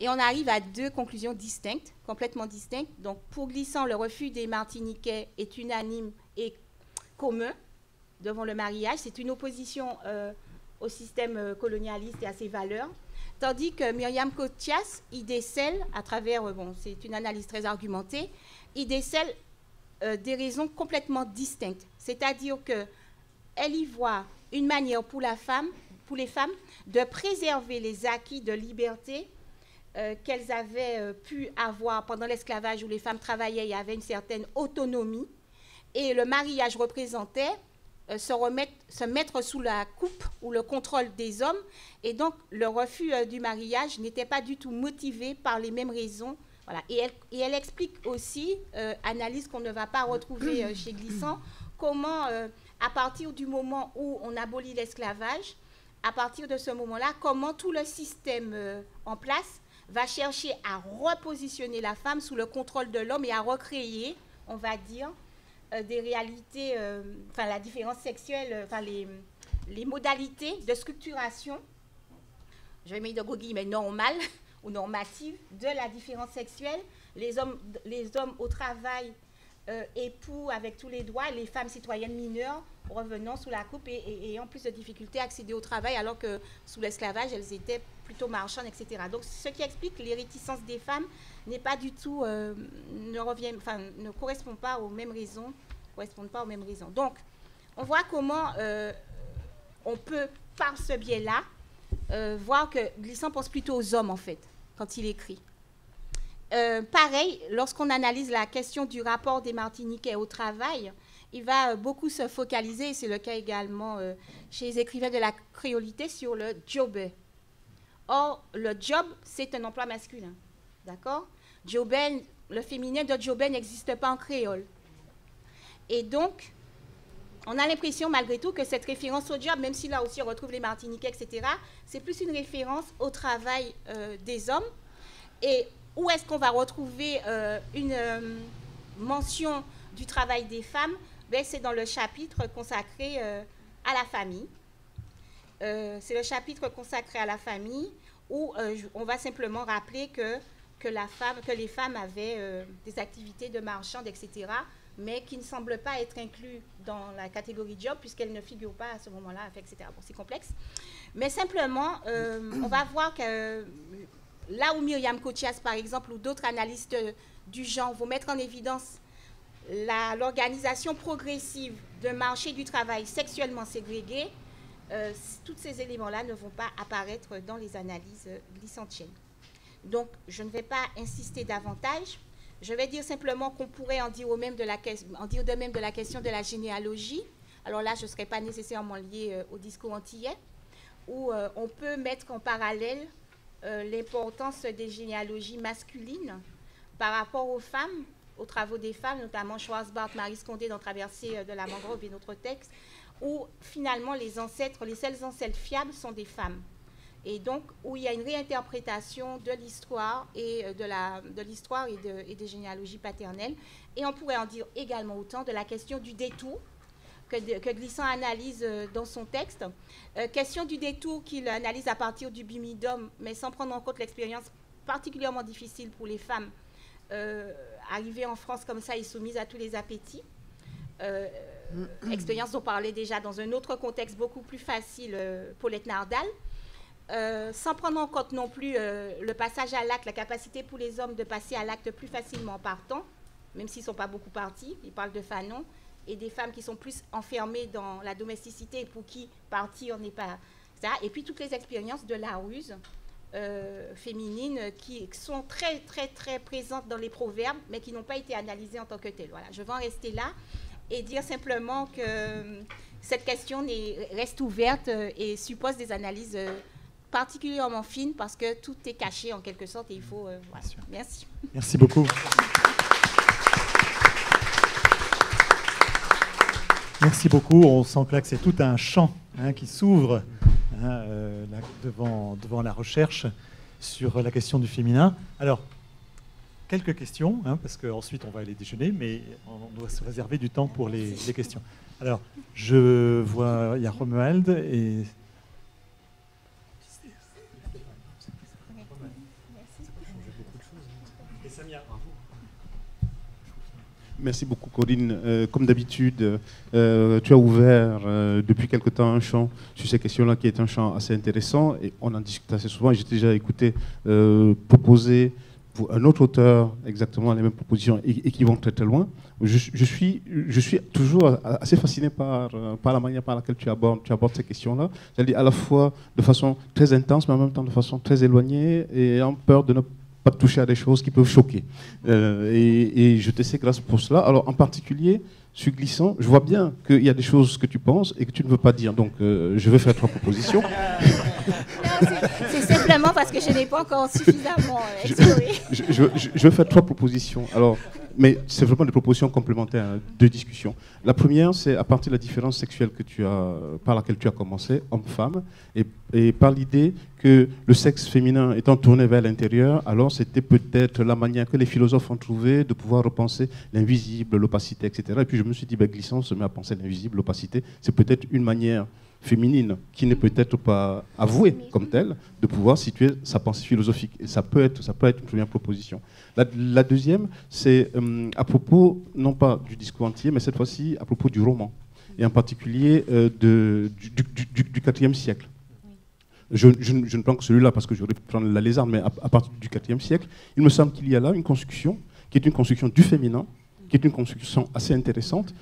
Et on arrive à deux conclusions distinctes, complètement distinctes. Donc, pour Glissant, le refus des Martiniquais est unanime et commun devant le mariage. C'est une opposition au système colonialiste et à ses valeurs. Tandis que Myriam Cothias y décèle, à travers, c'est une analyse très argumentée, y décèle des raisons complètement distinctes. C'est-à-dire qu'elle y voit une manière pour les femmes, de préserver les acquis de liberté qu'elles avaient pu avoir pendant l'esclavage où les femmes travaillaient et avaient une certaine autonomie. Et le mariage représentait se mettre sous la coupe ou le contrôle des hommes. Et donc, le refus du mariage n'était pas du tout motivé par les mêmes raisons. Voilà. Et elle explique aussi, analyse qu'on ne va pas retrouver chez Glissant, comment, à partir du moment où on abolit l'esclavage, à partir de ce moment-là, comment tout le système en place va chercher à repositionner la femme sous le contrôle de l'homme et à recréer, on va dire, des réalités, la différence sexuelle, les modalités de structuration, je vais mettre de gros guillemets, normales ou normatives de la différence sexuelle. Les hommes au travail époux avec tous les droits, et les femmes citoyennes mineures revenant sous la coupe et ayant plus de difficultés à accéder au travail, alors que sous l'esclavage, elles étaient plutôt marchandes, etc. Donc, ce qui explique que les réticences des femmes n'est pas du tout, ne correspond pas aux mêmes raisons, Donc, on voit comment on peut, par ce biais-là, voir que Glissant pense plutôt aux hommes, en fait, quand il écrit. Pareil, lorsqu'on analyse la question du rapport des Martiniquais au travail, il va beaucoup se focaliser, et c'est le cas également chez les écrivains de la créolité, sur le job. Or, le job, c'est un emploi masculin. D'accord? Jobé, le féminin de jobé n'existe pas en créole. Et donc, on a l'impression malgré tout que cette référence au job, même si là aussi on retrouve les Martiniquais, etc., c'est plus une référence au travail des hommes. Et où est-ce qu'on va retrouver une mention du travail des femmes? Ben, c'est dans le chapitre consacré à la famille. C'est le chapitre consacré à la famille où on va simplement rappeler que les femmes avaient des activités de marchandes, etc., mais qui ne semblent pas être inclus dans la catégorie job puisqu'elles ne figurent pas à ce moment-là, etc. Bon, c'est complexe. Mais simplement, on va voir que là où Myriam Kochias, par exemple, ou d'autres analystes du genre vont mettre en évidence l'organisation progressive d'un marché du travail sexuellement ségrégé, tous ces éléments-là ne vont pas apparaître dans les analyses glissantiennes. Donc, je ne vais pas insister davantage. Je vais dire simplement qu'on pourrait en dire de même de la question de la généalogie. Alors là, je ne serai pas nécessairement liée au discours antillais, où on peut mettre en parallèle l'importance des généalogies masculines par rapport aux femmes, aux travaux des femmes, notamment Schwarzbart, Marie Scondé dans Traversée de la mangrove et d'autres textes, où finalement les seuls ancêtres fiables sont des femmes. Et donc, où il y a une réinterprétation de l'histoire et des généalogies paternelles. Et on pourrait en dire également autant de la question du détour, que Glissant analyse dans son texte. Question du détour qu'il analyse à partir du bimidum, mais sans prendre en compte l'expérience particulièrement difficile pour les femmes arrivées en France comme ça et soumises à tous les appétits. Expérience dont on parlait déjà dans un autre contexte beaucoup plus facile, Paulette Nardal. Sans prendre en compte non plus le passage à l'acte, la capacité pour les hommes de passer à l'acte plus facilement en partant, même s'ils ne sont pas beaucoup partis. Il parle de Fanon, et des femmes qui sont plus enfermées dans la domesticité et pour qui partir n'est pas ça. Et puis toutes les expériences de la ruse féminines qui sont très, très, très présentes dans les proverbes, mais qui n'ont pas été analysées en tant que telles. Voilà, je vais en rester là et dire simplement que cette question reste ouverte et suppose des analyses particulièrement fines parce que tout est caché en quelque sorte et il faut... voilà. Merci. Merci beaucoup. Merci beaucoup. On sent que là que c'est tout un champ qui s'ouvre devant la recherche sur la question du féminin. Alors, quelques questions, parce qu'ensuite on va aller déjeuner, mais on doit se réserver du temps pour les questions. Alors, je vois, il y a Romuald et... Merci beaucoup, Corinne. Comme d'habitude, tu as ouvert depuis quelque temps un champ sur ces questions-là qui est un champ assez intéressant et on en discute assez souvent. J'ai déjà écouté proposer pour un autre auteur exactement les mêmes propositions et qui vont très très loin. Je suis toujours assez fasciné par la manière par laquelle tu abordes ces questions-là. C'est-à-dire à la fois de façon très intense, mais en même temps de façon très éloignée et en peur de ne pas toucher à des choses qui peuvent choquer. Et je te sais grâce pour cela. Alors en particulier, sur Glissant, je vois bien qu'il y a des choses que tu penses et que tu ne veux pas dire. Donc je vais faire 3 propositions. C'est simplement parce que je n'ai pas encore suffisamment exploré. Je vais faire 3 propositions. Alors, mais c'est vraiment des propositions complémentaires de discussion. La première, c'est à partir de la différence sexuelle par laquelle tu as commencé, homme-femme, et par l'idée que le sexe féminin étant tourné vers l'intérieur, alors c'était peut-être la manière que les philosophes ont trouvé de pouvoir repenser l'invisible, l'opacité, etc. Et puis je me suis dit, Glissant se met à penser l'invisible, l'opacité, c'est peut-être une manière féminine, qui n'est peut-être pas avouée comme telle, de pouvoir situer sa pensée philosophique. Et ça peut être une première proposition. La deuxième, c'est à propos, non pas du discours entier, mais cette fois-ci à propos du roman, et en particulier du IVe siècle. Je ne prends que celui-là parce que j'aurais pu prendre la Lézarde, mais à partir du IVe siècle, il me semble qu'il y a là une construction qui est une construction du féminin, qui est une construction assez intéressante.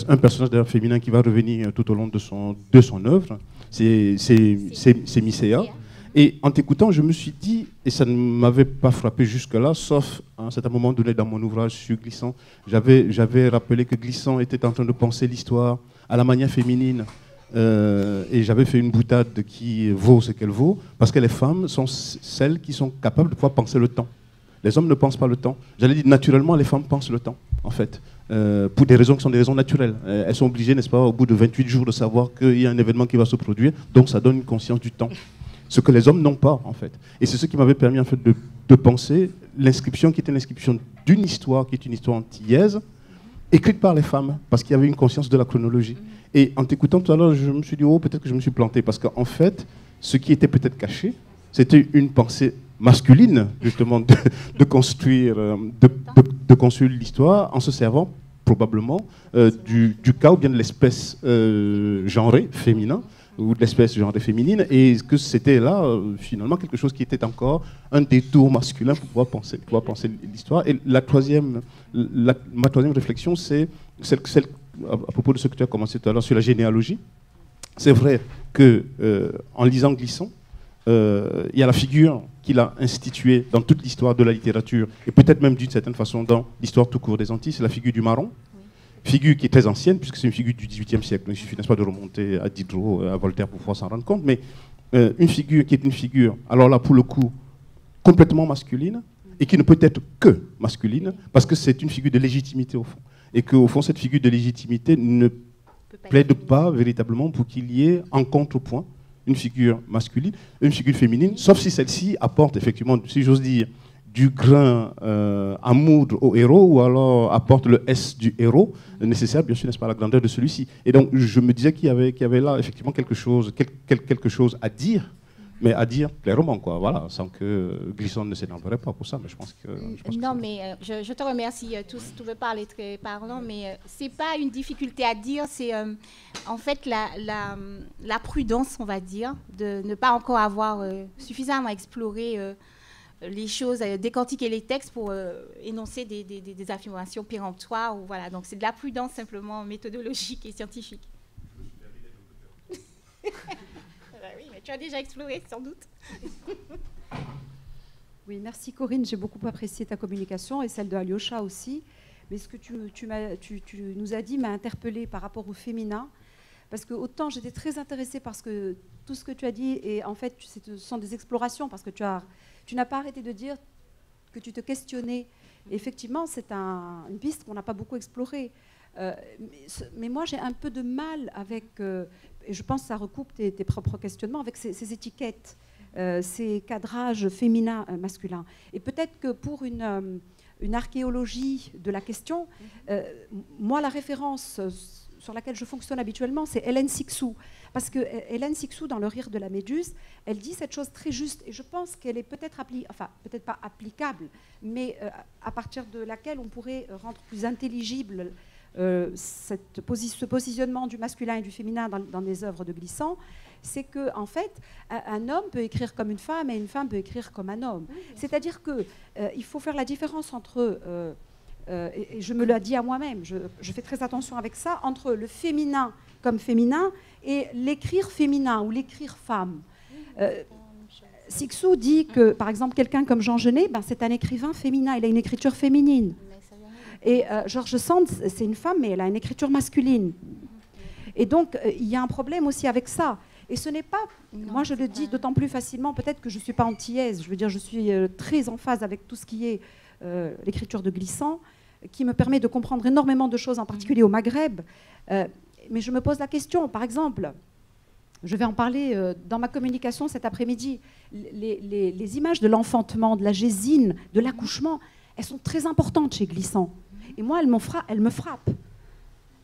Un personnage d'ailleurs féminin qui va revenir tout au long de son œuvre, c'est Mycéa. Et en t'écoutant, je me suis dit, et ça ne m'avait pas frappé jusque-là, sauf à un certain moment donné dans mon ouvrage sur Glissant, j'avais rappelé que Glissant était en train de penser l'histoire à la manière féminine. Et j'avais fait une boutade qui vaut ce qu'elle vaut, parce que les femmes sont celles qui sont capables de pouvoir penser le temps. Les hommes ne pensent pas le temps. J'allais dire, naturellement, les femmes pensent le temps, en fait, pour des raisons qui sont des raisons naturelles. Elles sont obligées, n'est-ce pas, au bout de 28 jours, de savoir qu'il y a un événement qui va se produire, donc ça donne une conscience du temps. Ce que les hommes n'ont pas, en fait. Et c'est ce qui m'avait permis, en fait, de penser l'inscription qui était l'inscription d'une histoire, qui est une histoire antillaise, écrite par les femmes, parce qu'il y avait une conscience de la chronologie. Et en t'écoutant tout à l'heure, je me suis dit, oh, peut-être que je me suis planté, parce qu'en fait, ce qui était peut-être caché, c'était une pensée masculine, justement, de construire l'histoire en se servant probablement du cas ou bien de l'espèce genrée féminin ou de l'espèce genrée féminine, et que c'était là, finalement, quelque chose qui était encore un détour masculin pour pouvoir penser l'histoire. Et ma troisième réflexion, c'est celle à propos de ce que tu as commencé tout à l'heure sur la généalogie. C'est vrai qu'en lisant Glissant, il y a la figure qu'il a instituée dans toute l'histoire de la littérature, et peut-être même d'une certaine façon dans l'histoire tout court des Antilles, c'est la figure du marron. Figure qui est très ancienne, puisque c'est une figure du XVIIIe siècle. Il suffit, n'est-ce pas, de remonter à Diderot, à Voltaire pour pouvoir s'en rendre compte. Mais une figure qui est une figure, alors là, pour le coup, complètement masculine, et qui ne peut être que masculine, parce que c'est une figure de légitimité, au fond. Et qu'au fond, cette figure de légitimité ne plaide pas véritablement pour qu'il y ait en contrepoint une figure masculine, une figure féminine, sauf si celle-ci apporte effectivement, si j'ose dire, du grain à moudre au héros, ou alors apporte le S du héros, nécessaire, bien sûr, n'est-ce pas, à la grandeur de celui-ci. Et donc, je me disais qu'il y avait là, effectivement, quelque chose à dire, mais à dire clairement, quoi, voilà, sans que Glissant ne s'énerverait pas pour ça, mais je pense que... je te remercie, tout veut parler très parlant, mais c'est pas une difficulté à dire, c'est en fait la prudence, on va dire, de ne pas encore avoir suffisamment exploré les choses, décortiquer les textes pour énoncer des affirmations péremptoires. Voilà. Donc c'est de la prudence simplement méthodologique et scientifique. Oui, mais tu as déjà exploré, sans doute. Oui, merci Corinne, j'ai beaucoup apprécié ta communication et celle de Alyosha aussi. Mais ce que tu nous as dit m'a interpellée par rapport au féminin. Parce que autant j'étais très intéressée parce que tout ce que tu as dit, et en fait, ce sont des explorations, parce que tu n'as pas arrêté de dire que tu te questionnais. Et effectivement, c'est une piste qu'on n'a pas beaucoup explorée. Mais moi, j'ai un peu de mal avec, et je pense que ça recoupe tes propres questionnements, avec ces étiquettes, ces cadrages féminins, masculins. Et peut-être que pour une archéologie de la question, moi, la référence sur laquelle je fonctionne habituellement, c'est Hélène Cixous. Parce que Hélène Cixous, dans Le Rire de la Méduse, elle dit cette chose très juste, et je pense qu'elle est peut-être peut-être pas applicable, mais à partir de laquelle on pourrait rendre plus intelligible ce positionnement du masculin et du féminin dans les œuvres de Glissant, c'est que en fait, un homme peut écrire comme une femme et une femme peut écrire comme un homme. C'est-à-dire qu'il faut faire la différence entre... et je me l'ai dit à moi-même, je fais très attention avec ça, entre le féminin comme féminin et l'écrire féminin ou l'écrire femme. Cixous dit que, par exemple, quelqu'un comme Jean Genet, c'est un écrivain féminin, il a une écriture féminine. Et George Sand, c'est une femme, mais elle a une écriture masculine. Et donc, il y a un problème aussi avec ça. Et ce n'est pas, moi je le dis d'autant plus facilement, peut-être que je ne suis pas antillaise, je veux dire, je suis très en phase avec tout ce qui est l'écriture de Glissant, qui me permet de comprendre énormément de choses, en particulier au Maghreb. Mais je me pose la question, par exemple, je vais en parler dans ma communication cet après-midi, les images de l'enfantement, de la gésine, de l'accouchement, elles sont très importantes chez Glissant. Et moi, elles me frappent.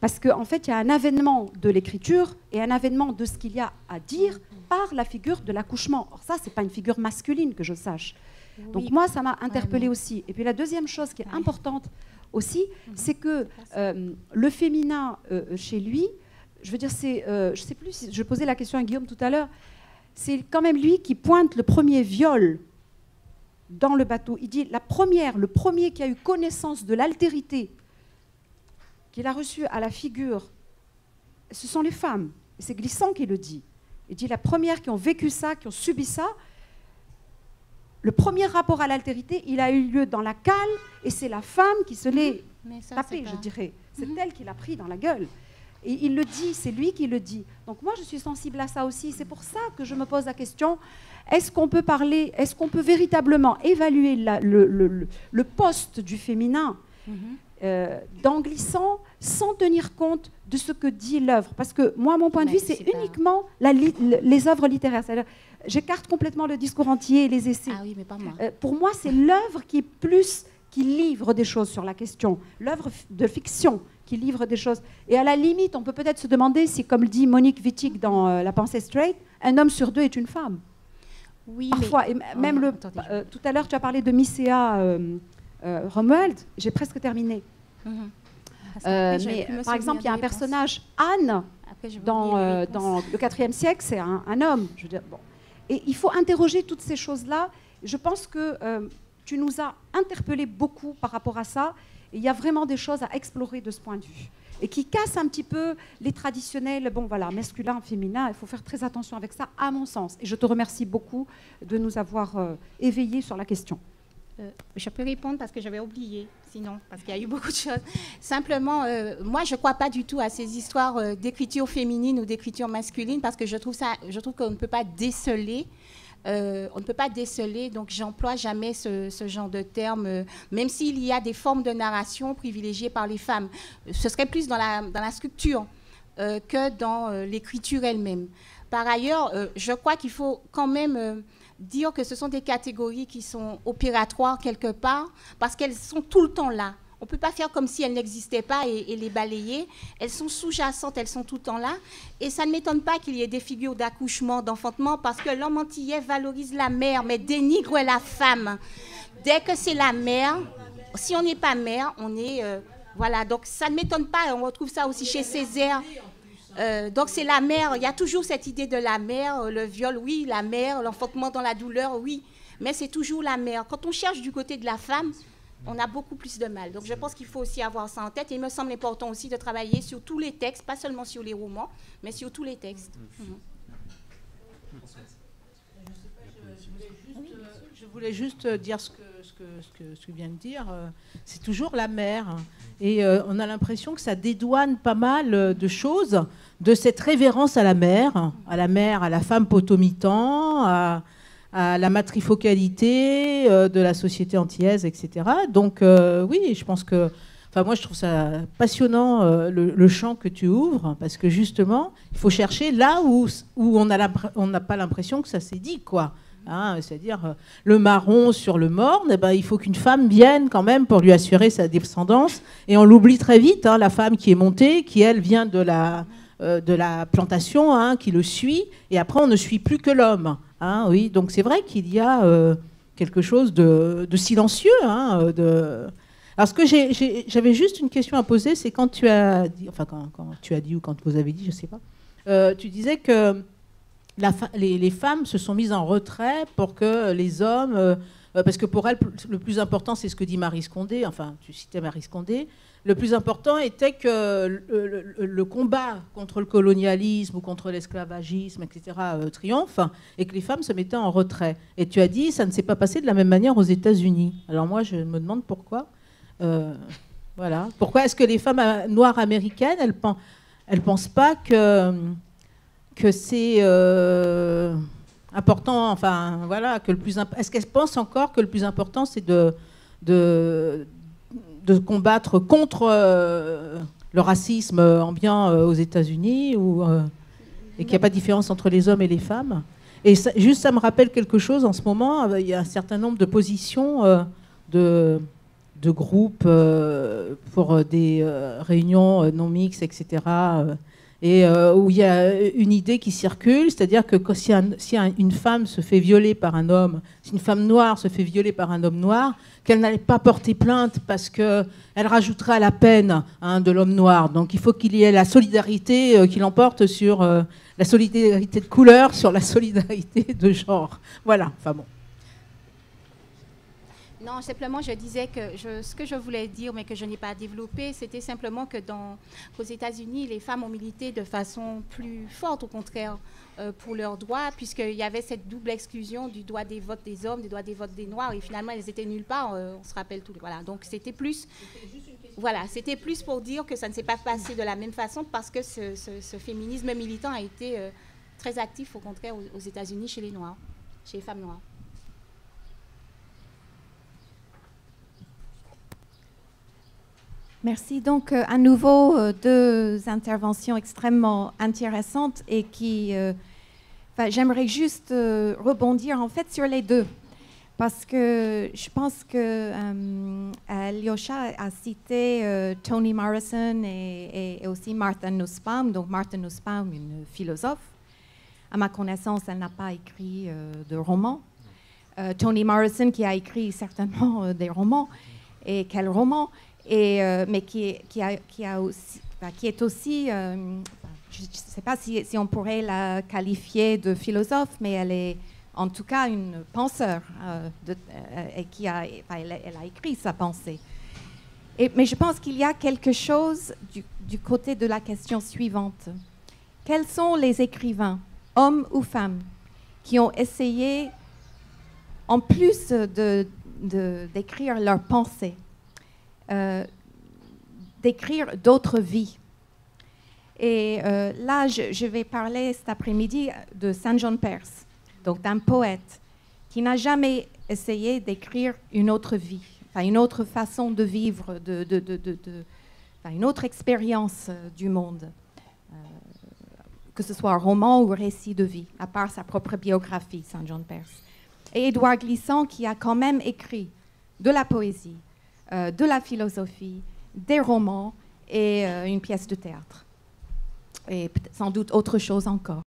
Parce qu'en fait, il y a un avènement de l'écriture et un avènement de ce qu'il y a à dire par la figure de l'accouchement. Or ça, ce n'est pas une figure masculine que je sache. Donc moi, ça m'a interpellée aussi. Et puis la deuxième chose qui est importante aussi, c'est que le féminin chez lui, je veux dire, c'est, je ne sais plus si je posais la question à Guillaume tout à l'heure, c'est quand même lui qui pointe le premier viol dans le bateau. Il dit le premier qui a eu connaissance de l'altérité qu'il a reçue à la figure, ce sont les femmes. Et c'est Glissant qui le dit. Il dit la première qui ont vécu ça, qui ont subi ça. Le premier rapport à l'altérité, il a eu lieu dans la cale, et c'est la femme qui se l'est tapée, je dirais. C'est elle qui l'a pris dans la gueule. Et il le dit, c'est lui qui le dit. Donc moi, je suis sensible à ça aussi. C'est pour ça que je me pose la question, est-ce qu'on peut parler, est-ce qu'on peut véritablement évaluer le poste du féminin dans Glissant sans tenir compte de ce que dit l'œuvre? Parce que moi, mon point de vue, c'est uniquement les œuvres littéraires. J'écarte complètement le discours entier et les essais. Ah oui, mais pas moi. Pour moi, c'est l'œuvre qui livre des choses sur la question. L'œuvre de fiction qui livre des choses. Et à la limite, on peut peut-être se demander si, comme le dit Monique Wittig dans La pensée straight, un homme sur deux est une femme. Oui, parfois. Et même tout à l'heure, tu as parlé de Micéa Romuald. J'ai presque terminé. Mais par exemple, il y a un personnage, Anne, dans le IVe siècle, c'est un homme. Je veux dire, bon. Et il faut interroger toutes ces choses-là. Je pense que tu nous as interpellés beaucoup par rapport à ça. Et il y a vraiment des choses à explorer de ce point de vue. Et qui cassent un petit peu les traditionnels, bon voilà, masculin, féminin. Il faut faire très attention avec ça, à mon sens. Et je te remercie beaucoup de nous avoir éveillés sur la question. Je peux répondre parce que j'avais oublié, sinon, parce qu'il y a eu beaucoup de choses. Simplement, moi, je ne crois pas du tout à ces histoires d'écriture féminine ou d'écriture masculine, parce que je trouve qu'on ne peut pas déceler. On ne peut pas déceler, donc j'emploie jamais ce genre de terme, même s'il y a des formes de narration privilégiées par les femmes. Ce serait plus dans la sculpture que dans l'écriture elle-même. Par ailleurs, je crois qu'il faut quand même dire que ce sont des catégories qui sont opératoires quelque part, parce qu'elles sont tout le temps là. On ne peut pas faire comme si elles n'existaient pas et les balayer. Elles sont sous-jacentes, elles sont tout le temps là. Et ça ne m'étonne pas qu'il y ait des figures d'accouchement, d'enfantement, parce que l'homme antillais valorise la mère, mais dénigre la femme. Dès que c'est la mère, si on n'est pas mère, on est... voilà, donc ça ne m'étonne pas. On retrouve ça aussi chez Césaire. Donc c'est la mère. Il y a toujours cette idée de la mère, le viol, oui, la mère, l'enfantement dans la douleur, oui. Mais c'est toujours la mère. Quand on cherche du côté de la femme, on a beaucoup plus de mal. Donc je pense qu'il faut aussi avoir ça en tête. Et il me semble important aussi de travailler sur tous les textes, pas seulement sur les romans, mais sur tous les textes. Je voulais juste dire ce que vient de dire. C'est toujours la mère. Et on a l'impression que ça dédouane pas mal de choses, de cette révérence à la mère, à la femme potomitan, à la matrifocalité de la société antillaise, etc. Donc oui, je pense que... Enfin, moi, je trouve ça passionnant, le champ que tu ouvres, parce que justement, il faut chercher là où on n'a pas l'impression que ça s'est dit, quoi. Hein, c'est-à-dire, le marron sur le morne, eh ben, il faut qu'une femme vienne quand même pour lui assurer sa descendance. Et on l'oublie très vite, hein, la femme qui est montée, qui, elle, vient de la plantation, hein, qui le suit, et après, on ne suit plus que l'homme. Hein, oui, donc c'est vrai qu'il y a quelque chose de silencieux. Hein, Alors, ce que j'avais juste une question à poser, c'est quand tu as dit, enfin quand tu as dit ou quand vous avez dit, je ne sais pas, tu disais que les femmes se sont mises en retrait pour que les hommes, parce que pour elles, le plus important, c'est ce que dit Maryse Condé, enfin tu citais Maryse Condé, le plus important était que le combat contre le colonialisme ou contre l'esclavagisme, etc., triomphe, et que les femmes se mettaient en retrait. Et tu as dit, ça ne s'est pas passé de la même manière aux États-Unis. Alors moi, je me demande pourquoi. Voilà. Pourquoi est-ce que les femmes noires américaines, elles pensent pas que c'est important, enfin voilà, que est-ce qu'elles pensent encore que le plus important c'est de combattre contre le racisme ambiant aux États-Unis et qu'il n'y a pas de différence entre les hommes et les femmes? Et ça me rappelle quelque chose en ce moment. Il y a un certain nombre de positions de de groupe pour des réunions non mixtes, etc. Et où il y a une idée qui circule, c'est-à-dire que si une femme se fait violer par un homme, si une femme noire se fait violer par un homme noir, qu'elle n'allait pas porter plainte parce qu'elle rajouterait à la peine de l'homme noir. Donc il faut qu'il y ait la solidarité qui l'emporte sur la solidarité de couleur, sur la solidarité de genre. Voilà, enfin bon. Non, simplement, je disais que ce que je voulais dire, mais que je n'ai pas développé, c'était simplement que qu'aux États-Unis, les femmes ont milité de façon plus forte, au contraire, pour leurs droits, puisqu'il y avait cette double exclusion du droit des votes des hommes, du droit des votes des Noirs, et finalement, elles étaient nulle part, on se rappelle tout. Voilà, donc c'était plus... Voilà, c'était plus pour dire que ça ne s'est pas passé de la même façon, parce que ce féminisme militant a été très actif, au contraire, aux États-Unis, chez les Noirs, chez les femmes noires. Merci. Donc, à nouveau, deux interventions extrêmement intéressantes et qui... j'aimerais juste rebondir en fait sur les deux. Parce que je pense que Alyosha a cité Toni Morrison et aussi Martha Nussbaum. Donc, Martha Nussbaum, une philosophe. À ma connaissance, elle n'a pas écrit de romans. Toni Morrison, qui a écrit certainement des romans. Et quels romans? Mais qui est aussi, je ne sais pas si on pourrait la qualifier de philosophe, mais elle est en tout cas une penseur et elle a écrit sa pensée. Mais je pense qu'il y a quelque chose du côté de la question suivante. Quels sont les écrivains, hommes ou femmes, qui ont essayé, en plus d'écrire leurs pensées, d'écrire d'autres vies. Et là, je vais parler cet après-midi de St. John Perse, donc d'un poète qui n'a jamais essayé d'écrire une autre vie, une autre façon de vivre, une autre expérience du monde, que ce soit un roman ou un récit de vie, à part sa propre biographie, St. John Perse. Et Édouard Glissant, qui a quand même écrit de la poésie, de la philosophie, des romans et une pièce de théâtre. Et sans doute autre chose encore.